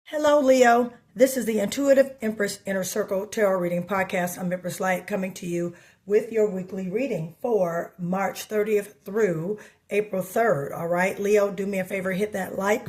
Hello, Leo. This is the Intuitive Empress Inner Circle Tarot Reading Podcast. I'm Empress Light coming to you with your weekly reading for March 30th through April 3rd. All right, Leo, do me a favor, hit that like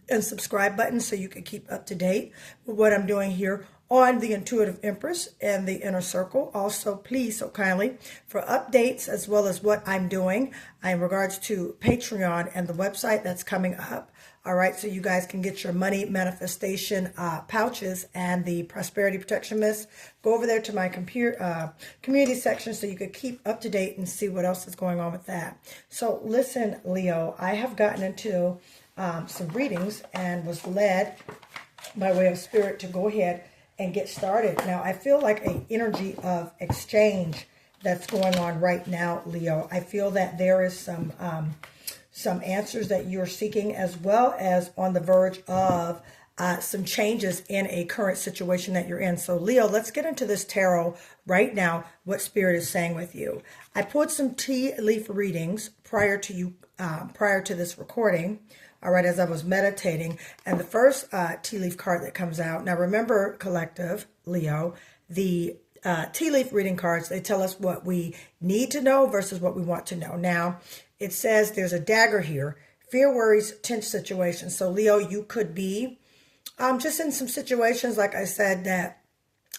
and subscribe button so you can keep up to date with what I'm doing here on the Intuitive Empress and the Inner Circle. Also, please, so kindly, for updates as well as what I'm doing in regards to Patreon and the website that's coming up. All right, so you guys can get your money manifestation pouches and the prosperity protection mist. Go over there to my community section so you can keep up to date and see what else is going on with that. So listen, Leo, I have gotten into some readings and was led by way of spirit to go ahead and get started. Now, I feel like an energy of exchange that's going on right now, Leo. I feel that there is some answers that you're seeking, as well as on the verge of some changes in a current situation that you're in. So, Leo, let's get into this tarot right now, what Spirit is saying with you. I pulled some tea leaf readings prior to this recording, all right, as I was meditating. And the first tea leaf card that comes out, now remember, collective, Leo, the tea leaf reading cards, they tell us what we need to know versus what we want to know. Now, it says there's a dagger here. Fear, worries, tense situations. So, Leo, you could be just in some situations, like I said, that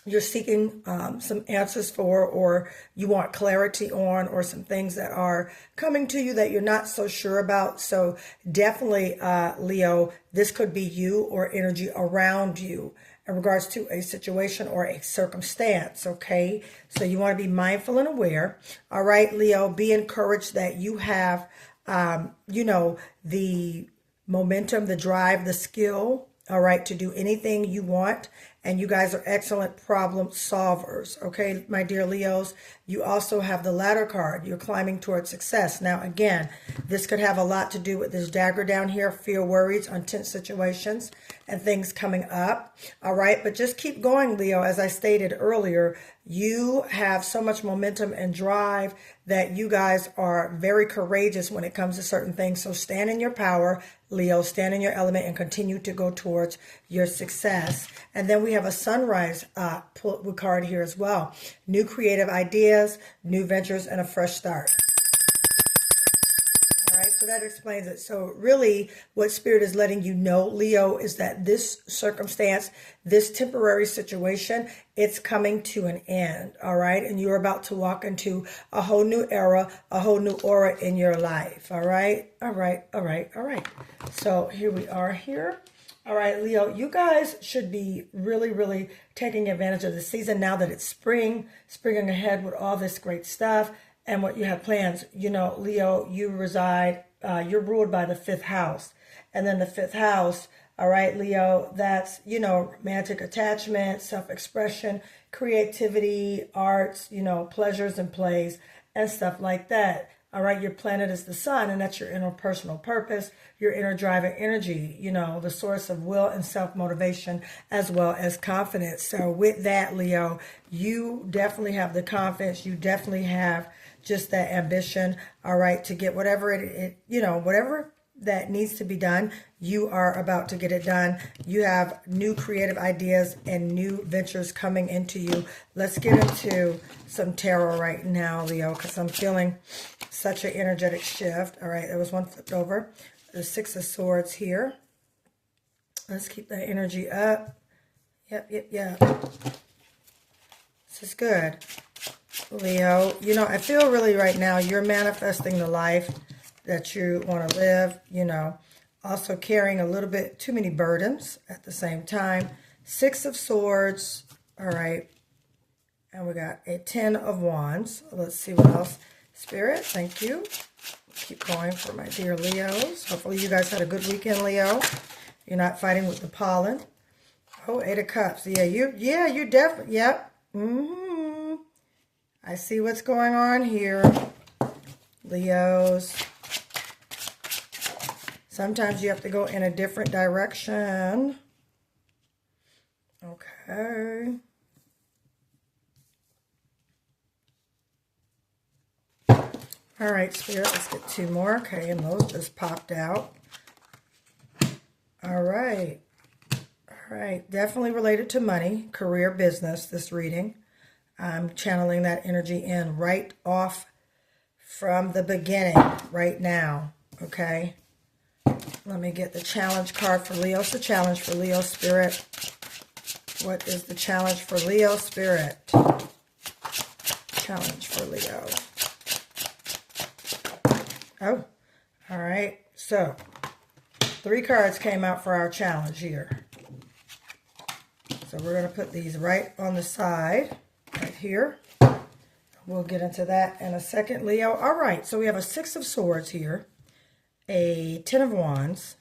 you're seeking some answers for, or you want clarity on, or some things that are coming to you that you're not so sure about. So definitely, Leo, this could be you or energy around you in regards to a situation or a circumstance, okay? So you want to be mindful and aware. All right, Leo, be encouraged that you have, the momentum, the drive, the skill, all right, to do anything you want. And you guys are excellent problem solvers, okay, my dear Leos. You also have the ladder card. You're climbing towards success. Now, again, this could have a lot to do with this dagger down here, fear, worries, on tense situations and things coming up, all right? But just keep going, Leo. As I stated earlier, you have so much momentum and drive that you guys are very courageous when it comes to certain things. So stand in your power, Leo, stand in your element and continue to go towards your success. And then we have a sunrise card here as well. New creative ideas, new ventures, and a fresh start. All right, so that explains it. So really what Spirit is letting you know, Leo, is that this circumstance, this temporary situation, it's coming to an end, all right? And you're about to walk into a whole new era, a whole new aura in your life, all right? All right, all right, all right. So here we are here. All right, Leo, you guys should be really, really taking advantage of the season now that it's springing ahead with all this great stuff and what you have plans. You know, Leo, you reside, you're ruled by the fifth house. And then the fifth house, all right, Leo, that's, romantic attachment, self-expression, creativity, arts, pleasures and plays and stuff like that. All right, your planet is the sun, and that's your interpersonal purpose, your inner drive and energy, the source of will and self-motivation, as well as confidence. So with that, Leo, you definitely have the confidence. You definitely have just that ambition, all right, to get whatever whatever that needs to be done, you are about to get it done. You have new creative ideas and new ventures coming into you. Let's get into some tarot right now, Leo, because I'm feeling such an energetic shift. All right, there was one flipped over. The Six of Swords here. Let's keep that energy up. Yep. This is good, Leo. I feel really right now you're manifesting the life that you want to live, also carrying a little bit too many burdens at the same time. Six of Swords, all right, and we got a 10 of Wands. Let's see what else. Spirit, thank you. Keep going for my dear Leos. Hopefully you guys had a good weekend, Leo. You're not fighting with the pollen. Oh, Eight of Cups. Yeah, you definitely, yep. I see what's going on here, Leos. Sometimes you have to go in a different direction. Okay. All right, Spirit, let's get two more. Okay, and those just popped out. All right. right, definitely related to money, career, business, this reading. I'm channeling that energy in right off from the beginning, right now, okay? Let me get the challenge card for Leo. It's the challenge for Leo, Spirit. What is the challenge for Leo, Spirit? Challenge for Leo. Oh, all right. So, 3 cards came out for our challenge here. So we're going to put these right on the side, right here. We'll get into that in a second, Leo. All right, so we have a 6 of Swords here, a 10 of Wands.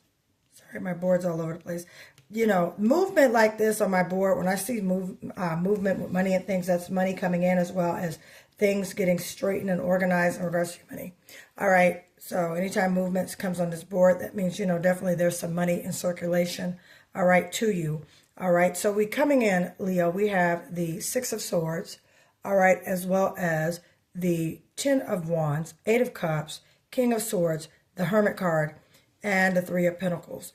Sorry, my board's all over the place. You know, movement like this on my board, when I see movement with money and things, that's money coming in as well as things getting straightened and organized in regards to money. All right, so anytime movement comes on this board, that means, you know, definitely there's some money in circulation, all right, to you. All right, so we coming in, Leo, we have the 6 of Swords, all right, as well as the 10 of Wands, 8 of Cups, King of Swords, the Hermit card, and the 3 of Pentacles.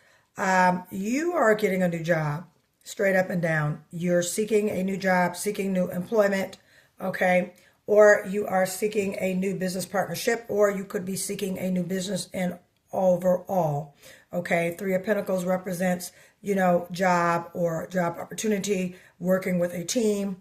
You are getting a new job, straight up and down. You're seeking a new job, seeking new employment, okay? Or you are seeking a new business partnership, or you could be seeking a new business in overall, okay? 3 of Pentacles represents, you know, job or job opportunity, working with a team,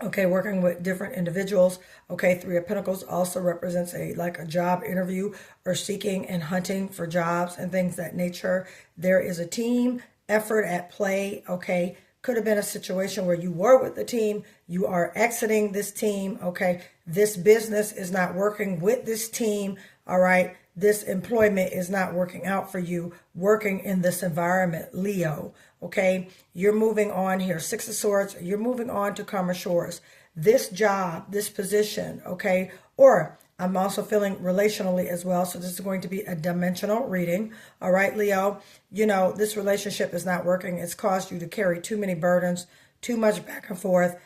okay, working with different individuals. Okay, 3 of Pentacles also represents like a job interview or seeking and hunting for jobs and things that nature. There is a team effort at play. Okay, could have been a situation where you were with the team, you are exiting this team. Okay, this business is not working with this team. All right, this employment is not working out for you working in this environment, Leo. Okay, you're moving on here. 6 of Swords, you're moving on to calmer shores. This job, this position, okay, or I'm also feeling relationally as well. So this is going to be a dimensional reading. All right, Leo, you know, this relationship is not working. It's caused you to carry too many burdens, too much back and forth.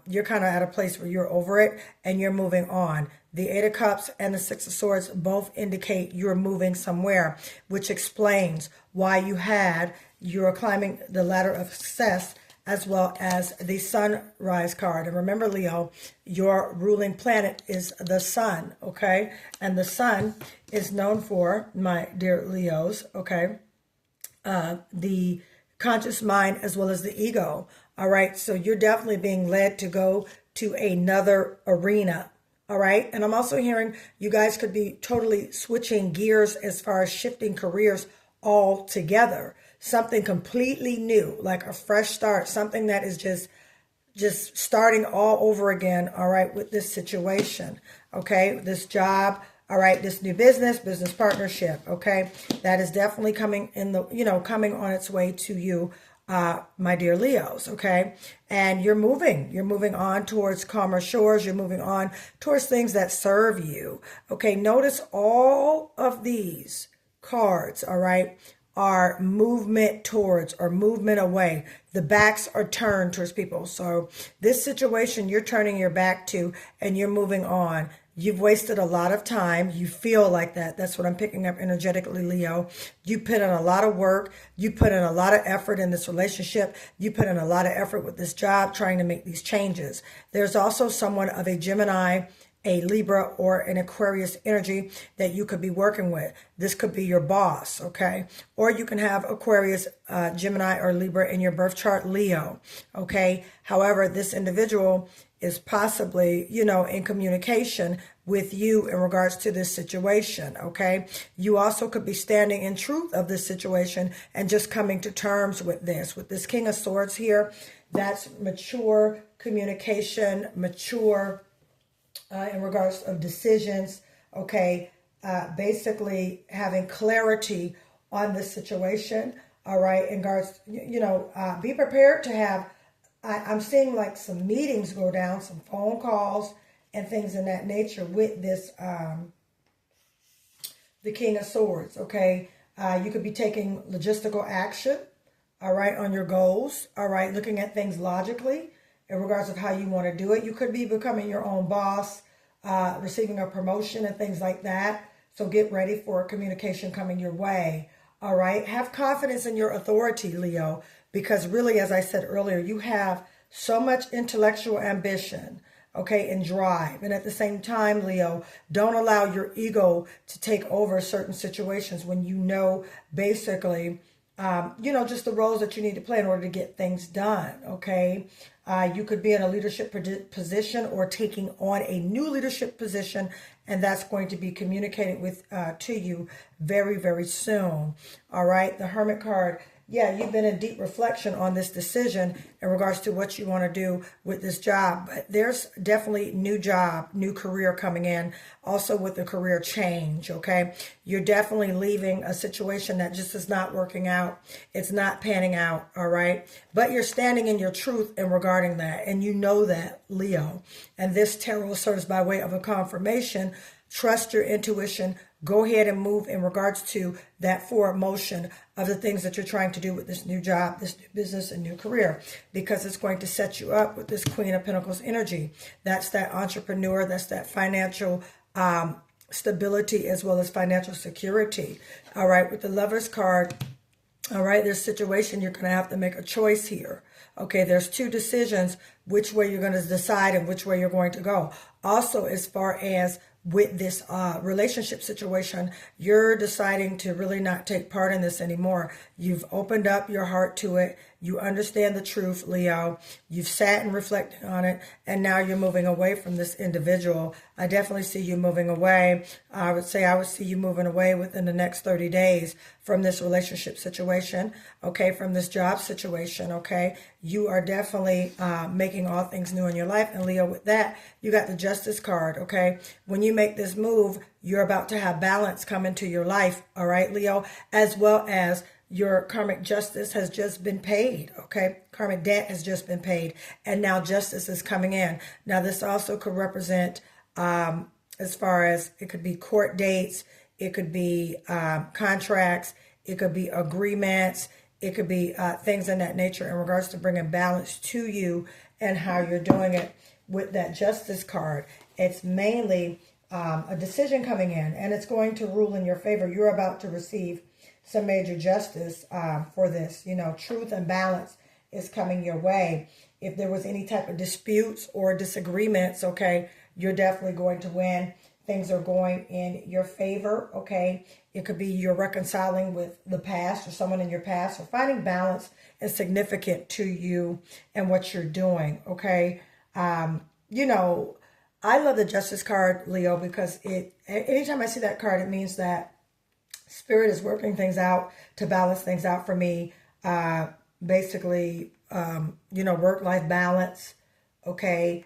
You're kind of at a place where you're over it and you're moving on. The 8 of Cups and the 6 of Swords both indicate you're moving somewhere, which explains why you're climbing the ladder of success, as well as the sunrise card. And remember, Leo, your ruling planet is the sun, okay? And the sun is known for, my dear Leos, okay, the conscious mind as well as the ego. All right, so you're definitely being led to go to another arena. All right, and I'm also hearing you guys could be totally switching gears as far as shifting careers altogether. Something completely new, like a fresh start, something that is just starting all over again, all right, with this situation, okay, this job, all right, this new business partnership, okay, that is definitely coming in the, you know, coming on its way to you, my dear Leos, okay, and you're moving on towards calmer shores, you're moving on towards things that serve you, okay. Notice all of these cards, all right, are movement towards or movement away. The backs are turned towards people. So this situation you're turning your back to and you're moving on. You've wasted a lot of time. You feel like that. That's what I'm picking up energetically, Leo. You put in a lot of work. You put in a lot of effort in this relationship. You put in a lot of effort with this job trying to make these changes. There's also someone of a Gemini, a Libra, or an Aquarius energy that you could be working with. This could be your boss, okay? Or you can have Aquarius, Gemini, or Libra in your birth chart, Leo, okay? However, this individual is possibly, you know, in communication with you in regards to this situation, okay? You also could be standing in truth of this situation and just coming to terms with this. With this King of Swords here, that's mature communication, mature in regards of decisions, okay, basically having clarity on this situation, all right, in regards, you know, be prepared to have, I'm seeing like some meetings go down, some phone calls and things in that nature with this, the King of Swords, okay. You could be taking logistical action, all right, on your goals, all right, looking at things logically in regards of how you want to do it. You could be becoming your own boss, receiving a promotion and things like that. So get ready for communication coming your way. All right. Have confidence in your authority, Leo, because really, as I said earlier, you have so much intellectual ambition, okay, and drive. And at the same time, Leo, don't allow your ego to take over certain situations when you know basically, just the roles that you need to play in order to get things done, okay? You could be in a leadership position or taking on a new leadership position, and that's going to be communicated with to you very, very soon. All right, the Hermit card. Yeah, you've been in deep reflection on this decision in regards to what you want to do with this job. But there's definitely new job, new career coming in, also with the career change, okay? You're definitely leaving a situation that just is not working out. It's not panning out, all right? But you're standing in your truth in regarding that, and you know that, Leo. And this tarot serves by way of a confirmation. Trust your intuition. Go ahead and move in regards to that forward motion of the things that you're trying to do with this new job, this new business, and new career, because it's going to set you up with this Queen of Pentacles energy. That's that entrepreneur. That's that financial stability as well as financial security. All right, with the Lover's card, all right, this situation, you're going to have to make a choice here. Okay, there's two decisions, which way you're going to decide and which way you're going to go. Also, as far as with this relationship situation, you're deciding to really not take part in this anymore. You've opened up your heart to it. You understand the truth, Leo. You've sat and reflected on it, and now you're moving away from this individual. I definitely see you moving away. I would see you moving away within the next 30 days from this relationship situation, okay, from this job situation, okay? You are definitely making all things new in your life. And Leo, with that, you got the Justice card, okay? When you make this move, you're about to have balance come into your life, all right, Leo, as well as your karmic justice has just been paid, okay? Karmic debt has just been paid, and now justice is coming in. Now, this also could represent, as far as it could be court dates, it could be contracts, it could be agreements, it could be things in that nature in regards to bringing balance to you and how you're doing it with that Justice card. It's mainly a decision coming in, and it's going to rule in your favor. You're about to receive some major justice for this. Truth and balance is coming your way. If there was any type of disputes or disagreements, okay, you're definitely going to win. Things are going in your favor, okay? It could be you're reconciling with the past or someone in your past, or finding balance is significant to you and what you're doing, okay? I love the Justice card, Leo, because anytime I see that card, it means that Spirit is working things out to balance things out for me. Basically, work-life balance, okay?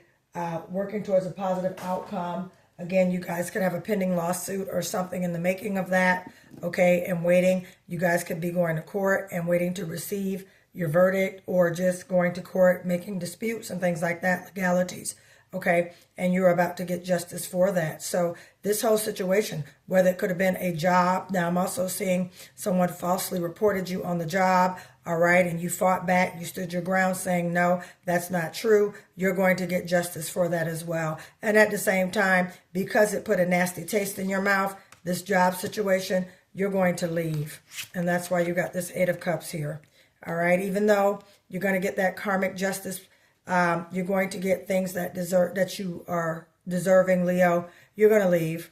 Working towards a positive outcome. Again, you guys could have a pending lawsuit or something in the making of that, okay, and waiting. You guys could be going to court and waiting to receive your verdict, or just going to court, making disputes and things like that, legalities, okay, and you're about to get justice for that. So this whole situation, whether it could have been a job, now I'm also seeing someone falsely reported you on the job, all right, and you fought back, you stood your ground saying, no, that's not true. You're going to get justice for that as well. And at the same time, because it put a nasty taste in your mouth, this job situation, you're going to leave. And that's why you got this Eight of Cups here, all right? Even though you're going to get that karmic justice, you're going to get things that you are deserving, Leo. You're going to leave,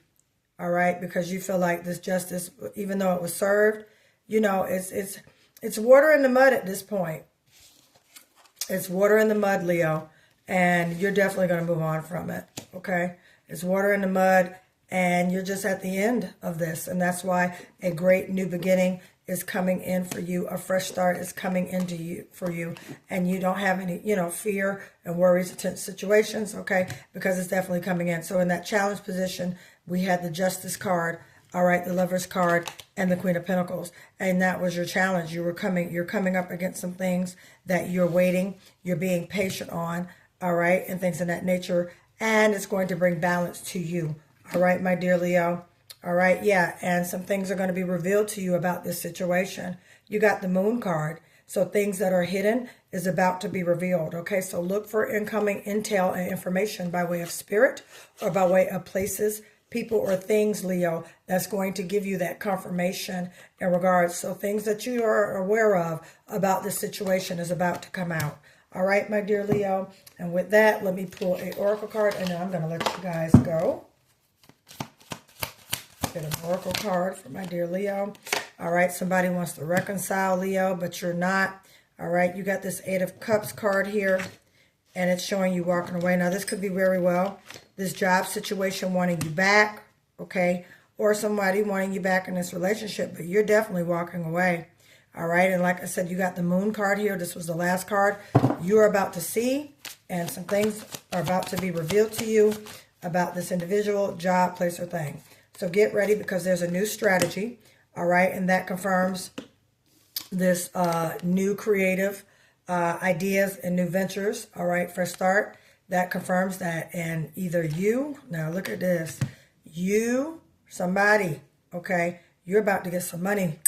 all right, because you feel like this justice, even though it was served, it's water in the mud at this point. It's water in the mud, Leo, and you're definitely going to move on from it, okay? It's water in the mud, and you're just at the end of this, and that's why a great new beginning is coming in for you. A fresh start is coming into you for you, and you don't have any, fear and worries, tense situations, okay? Because it's definitely coming in. So in that challenge position, we had the Justice card, all right, the Lover's card, and the Queen of Pentacles, and that was your challenge. You're coming up against some things that you're waiting, you're being patient on, all right, and things of that nature, and it's going to bring balance to you, all right, my dear Leo. All right, yeah, and some things are going to be revealed to you about this situation. You got the Moon card, so things that are hidden is about to be revealed, okay? So look for incoming intel and information by way of spirit or by way of places, people or things, Leo, that's going to give you that confirmation in regards. So things that you are aware of about this situation is about to come out. All right, my dear Leo. And with that, let me pull an oracle card, and then I'm going to let you guys go. Get an oracle card for my dear Leo. All right, somebody wants to reconcile, Leo, but you're not. All right, you got this Eight of Cups card here, and it's showing you walking away. Now, this could be very well this job situation wanting you back, okay, or somebody wanting you back in this relationship, but you're definitely walking away. All right, and like I said, you got the Moon card here. This was the last card you're about to see, and some things are about to be revealed to you about this individual, job, place, or thing. So get ready, because there's a new strategy, all right, and that confirms this new creative ideas and new ventures, all right, for a start. That confirms that, and either you, now look at this, you, somebody, okay, you're about to get some money.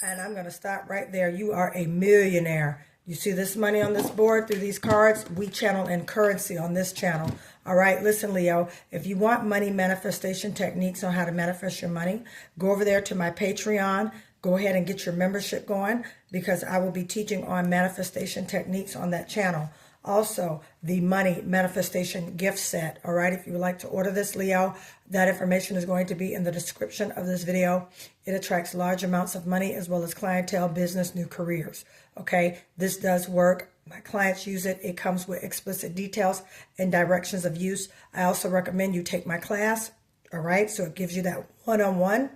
And I'm going to stop right there. You are a millionaire. You see this money on this board through these cards? We channel in currency on this channel. All right, listen, Leo, if you want money manifestation techniques on how to manifest your money, go over there to my Patreon. Go ahead and get your membership going, because I will be teaching on manifestation techniques on that channel. Also, the money manifestation gift set. All right, if you would like to order this, Leo, that information is going to be in the description of this video. It attracts large amounts of money as well as clientele, business, new careers. Okay, this does work. My clients use it. It comes with explicit details and directions of use. I also recommend you take my class. All right, so it gives you that one-on-one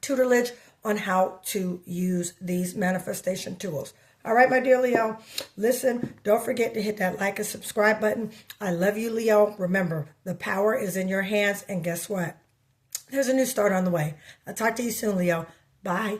tutelage on how to use these manifestation tools. All right, my dear Leo, listen, don't forget to hit that like and subscribe button. I love you, Leo. Remember, the power is in your hands, and guess what? There's a new start on the way. I'll talk to you soon, Leo. Bye.